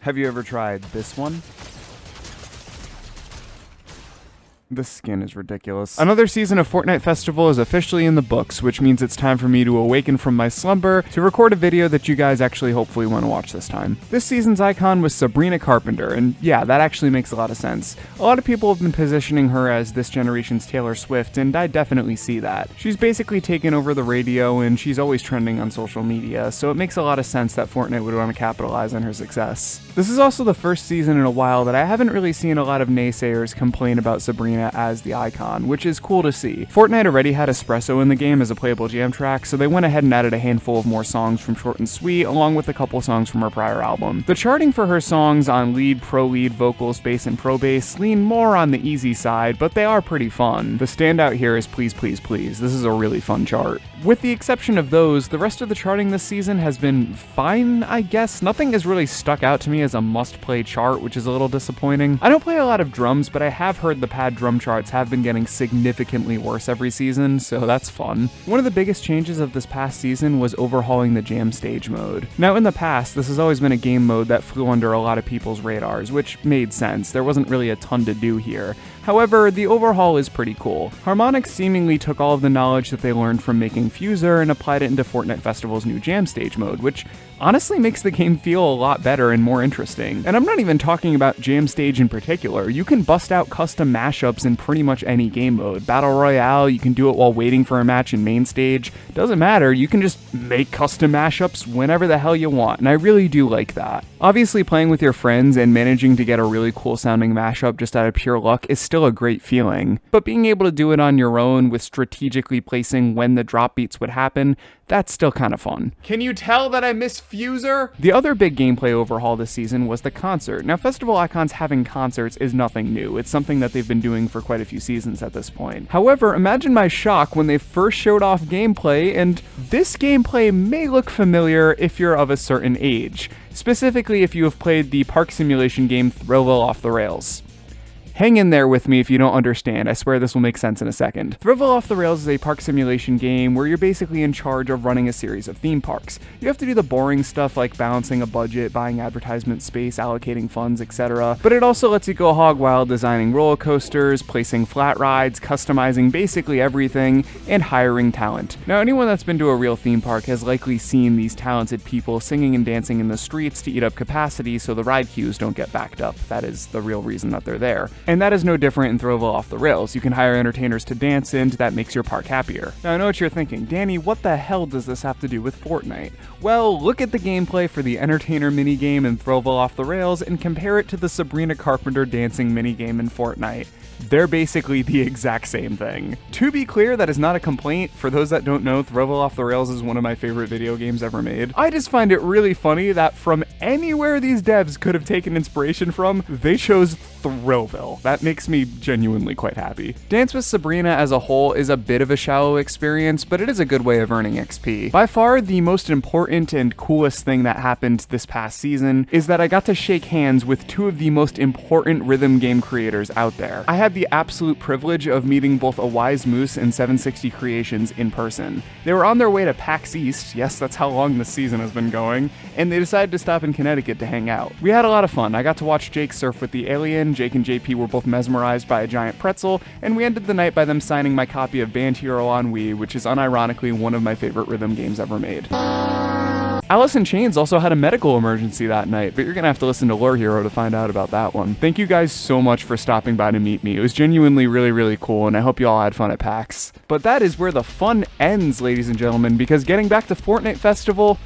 Have you ever tried this one? The skin is ridiculous. Another season of Fortnite Festival is officially in the books, which means it's time for me to awaken from my slumber to record a video that you guys actually hopefully want to watch this time. This season's icon was Sabrina Carpenter, and yeah, that actually makes a lot of sense. A lot of people have been positioning her as this generation's Taylor Swift, and I definitely see that. She's basically taken over the radio, and she's always trending on social media, so it makes a lot of sense that Fortnite would want to capitalize on her success. This is also the first season in a while that I haven't really seen a lot of naysayers complain about Sabrina as the icon, which is cool to see. Fortnite already had Espresso in the game as a playable jam track, so they went ahead and added a handful of more songs from Short and Sweet, along with a couple songs from her prior album. The charting for her songs on lead, pro lead, vocals, bass, and pro bass lean more on the easy side, but they are pretty fun. The standout here is Please Please Please. This is a really fun chart. With the exception of those, the rest of the charting this season has been fine, I guess. Nothing has really stuck out to me as a must-play chart, which is a little disappointing. I don't play a lot of drums, but I have heard the pad drum charts have been getting significantly worse every season, so that's fun. One of the biggest changes of this past season was overhauling the jam stage mode. Now, in the past, this has always been a game mode that flew under a lot of people's radars, which made sense. There wasn't really a ton to do here. However, the overhaul is pretty cool. Harmonix seemingly took all of the knowledge that they learned from making Fuser and applied it into Fortnite Festival's new Jam Stage mode, which honestly makes the game feel a lot better and more interesting. And I'm not even talking about Jam Stage in particular. You can bust out custom mashups in pretty much any game mode. Battle Royale, you can do it while waiting for a match in main stage. Doesn't matter, you can just make custom mashups whenever the hell you want, and I really do like that. Obviously, playing with your friends and managing to get a really cool sounding mashup just out of pure luck is still a great feeling, but being able to do it on your own with strategically placing when the drop beats would happen, that's still kind of fun. Can you tell that I miss Fuser? The other big gameplay overhaul this season was the concert. Now, Festival Icons having concerts is nothing new. It's something that they've been doing for quite a few seasons at this point. However, imagine my shock when they first showed off gameplay, and this gameplay may look familiar if you're of a certain age, specifically if you have played the park simulation game Thrillville Off the Rails. Hang in there with me if you don't understand. I swear this will make sense in a second. Thrillville Off the Rails is a park simulation game where you're basically in charge of running a series of theme parks. You have to do the boring stuff like balancing a budget, buying advertisement space, allocating funds, etc. But it also lets you go hog wild designing roller coasters, placing flat rides, customizing basically everything, and hiring talent. Now, anyone that's been to a real theme park has likely seen these talented people singing and dancing in the streets to eat up capacity so the ride queues don't get backed up. That is the real reason that they're there. And that is no different in Thrillville Off the Rails. You can hire entertainers to dance in, that makes your park happier. Now I know what you're thinking, Danny, what the hell does this have to do with Fortnite? Well, look at the gameplay for the entertainer minigame in Thrillville Off the Rails and compare it to the Sabrina Carpenter dancing minigame in Fortnite. They're basically the exact same thing. To be clear, that is not a complaint. For those that don't know, Thrillville Off the Rails is one of my favorite video games ever made. I just find it really funny that from anywhere these devs could have taken inspiration from, they chose Thrillville. That makes me genuinely quite happy. Dance with Sabrina as a whole is a bit of a shallow experience, but it is a good way of earning XP. By far, the most important and coolest thing that happened this past season is that I got to shake hands with two of the most important rhythm game creators out there. I had the absolute privilege of meeting both AWiseMoose and 760 Creations in person. They were on their way to PAX East, yes, that's how long this season has been going, and they decided to stop in Connecticut to hang out. We had a lot of fun. I got to watch Jake surf with the Alien, Jake and JP were both mesmerized by a giant pretzel, and we ended the night by them signing my copy of Band Hero on Wii, which is unironically one of my favorite rhythm games ever made. Alice in Chains also had a medical emergency that night, but you're gonna have to listen to Lore Hero to find out about that one. Thank you guys so much for stopping by to meet me. It was genuinely really, really cool, and I hope you all had fun at PAX. But that is where the fun ends, ladies and gentlemen, because getting back to Fortnite Festival,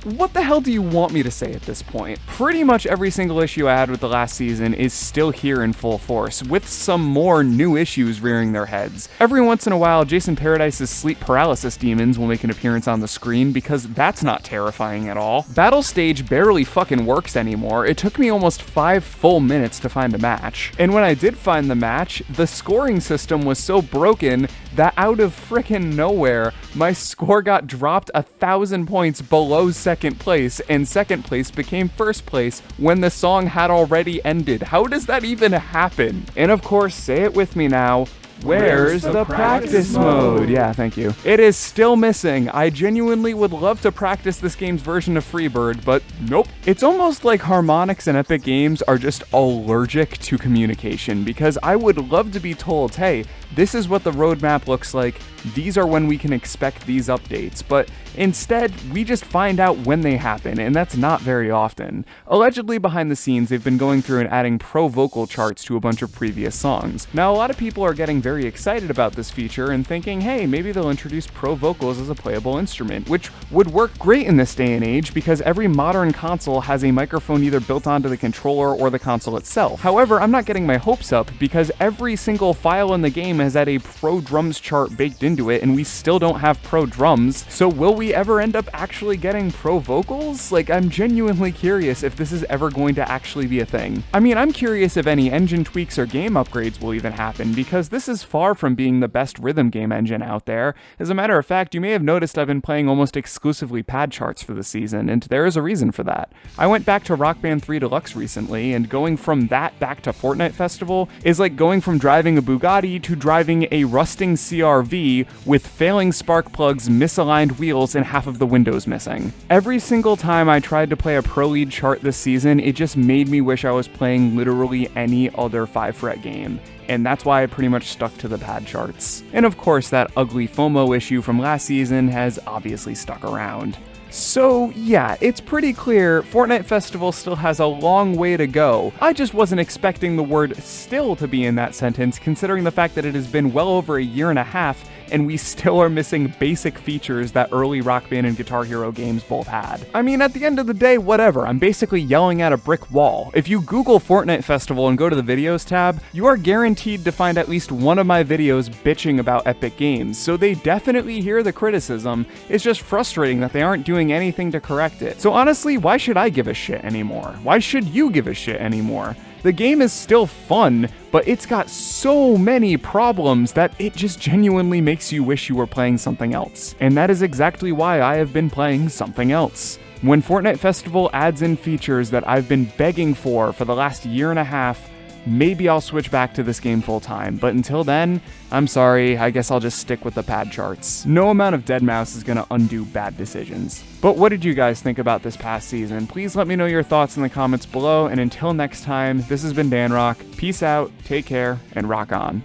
what the hell do you want me to say at this point? Pretty much every single issue I had with the last season is still here in full force, with some more new issues rearing their heads. Every once in a while, Jason Paradise's sleep paralysis demons will make an appearance on the screen, because that's not terrifying at all. Battle Stage barely fucking works anymore. It took me almost 5 full minutes to find a match. And when I did find the match, the scoring system was so broken that out of frickin' nowhere, my score got dropped 1,000 points below second place, and second place became first place when the song had already ended. How does that even happen? And of course, say it with me now, Where's the practice mode? Yeah, thank you. It is still missing. I genuinely would love to practice this game's version of Freebird, but nope. It's almost like Harmonix and Epic Games are just allergic to communication, because I would love to be told, hey, this is what the roadmap looks like, these are when we can expect these updates, but instead, we just find out when they happen, and that's not very often. Allegedly, behind the scenes, they've been going through and adding pro vocal charts to a bunch of previous songs. Now, a lot of people are getting very excited about this feature and thinking, hey, maybe they'll introduce pro vocals as a playable instrument, which would work great in this day and age because every modern console has a microphone either built onto the controller or the console itself. However, I'm not getting my hopes up because every single file in the game has had a pro drums chart baked into it, and we still don't have pro drums, so will we ever end up actually getting pro vocals? Like, I'm genuinely curious if this is ever going to actually be a thing. I mean, I'm curious if any engine tweaks or game upgrades will even happen, because this is far from being the best rhythm game engine out there. As a matter of fact, you may have noticed I've been playing almost exclusively pad charts for the season, and there is a reason for that. I went back to Rock Band 3 Deluxe recently, and going from that back to Fortnite Festival is like going from driving a Bugatti to driving a rusting CR-V with failing spark plugs, misaligned wheels, and half of the windows missing. Every single time I tried to play a Pro Lead chart this season, it just made me wish I was playing literally any other 5-fret game. And that's why I pretty much stuck to the pad charts. And of course, that ugly FOMO issue from last season has obviously stuck around. So yeah, it's pretty clear Fortnite Festival still has a long way to go. I just wasn't expecting the word "still" to be in that sentence, considering the fact that it has been well over a year and a half and we still are missing basic features that early Rock Band and Guitar Hero games both had. I mean, at the end of the day, whatever, I'm basically yelling at a brick wall. If you Google Fortnite Festival and go to the videos tab, you are guaranteed to find at least one of my videos bitching about Epic Games, so they definitely hear the criticism. It's just frustrating that they aren't doing anything to correct it. So honestly, why should I give a shit anymore? Why should you give a shit anymore? The game is still fun, but it's got so many problems that it just genuinely makes you wish you were playing something else. And that is exactly why I have been playing something else. When Fortnite Festival adds in features that I've been begging for the last year and a half, maybe I'll switch back to this game full time, but until then, I'm sorry, I guess I'll just stick with the pad charts. No amount of deadmau5 is gonna undo bad decisions. But what did you guys think about this past season? Please let me know your thoughts in the comments below, and until next time, this has been DanRock. Peace out, take care, and rock on.